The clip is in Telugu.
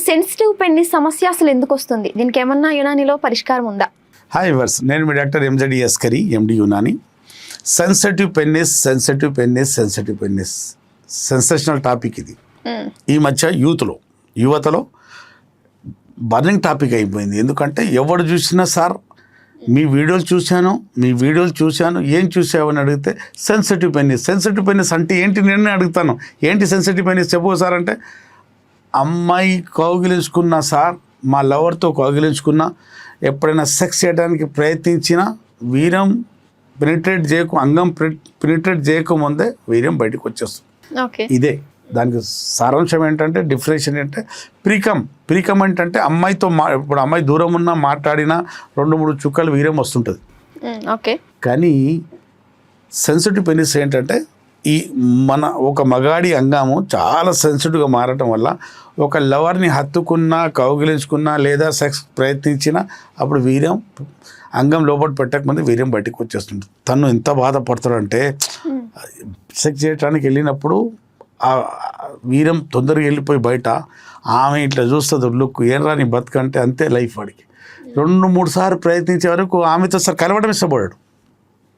సెన్సిటివ్ పెనిస్ సమస్య అసలు ఎందుకు వస్తుంది? దీనికి ఏమన్నా యునానిలో పరిష్కారం ఉందా? హాయ్ వర్స్, నేను మీ doctor M Z D Askari, M D Unani. Sensitive penis sensational topic ఇది. ఈ మధ్య యువతలో బర్నింగ్ టాపిక్ అయిపోయింది. ఎందుకంటే ఎవడు చూసినా సార్ మీ వీడియోలు చూశాను ఏం చూసావని అడిగితే సెన్సిటివ్ పెనిస్ అంటే ఏంటి నేను అడుగుతాను, ఏంటి సెన్సిటివ్ పెనిస్ చెప్పు సార్ అంటే, అమ్మాయి కౌగిలించుకున్నా సార్, మా లవర్తో కౌగిలించుకున్నా, ఎప్పుడైనా సెక్స్ చేయడానికి ప్రయత్నించినా వీర్యం అంగం పెనిట్రేట్ చేయకముందే వీర్యం బయటకు వచ్చేస్తుంది. ఇదే దానికి సారాంశం ఏంటంటే, డిఫరెన్షన్ ఏంటంటే ప్రీకమ్ ఏంటంటే అమ్మాయితో ఇప్పుడు అమ్మాయి దూరం ఉన్నా మాట్లాడినా 2-3 చుక్కలు వీర్యం వస్తుంటుంది. కానీ సెన్సిటివ్ పెనిస్ ఏంటంటే ఒక మగాడి అంగము చాలా సెన్సిటివ్గా మారటం వల్ల ఒక లవర్ని హత్తుకున్నా, కౌగిలించుకున్నా లేదా సెక్స్ ప్రయత్నించినా అప్పుడు వీర్యం అంగం లోపల పెట్టకముందు వీర్యం బయటకు వచ్చేస్తుంది. తను ఎంత బాధపడతాడంటే సెక్స్ చేయడానికి వెళ్ళినప్పుడు ఆ వీర్యం తొందరగా వెళ్ళిపోయి బయట ఆమె ఇట్లా చూస్తుంది, లుక్ ఏం రాని బతుకంటే అంతే లైఫ్ వాడికి. 2-3 సార్లు ప్రయత్నించే వరకు ఆమెతో సార్ కలవడం ఇష్టపడాడు.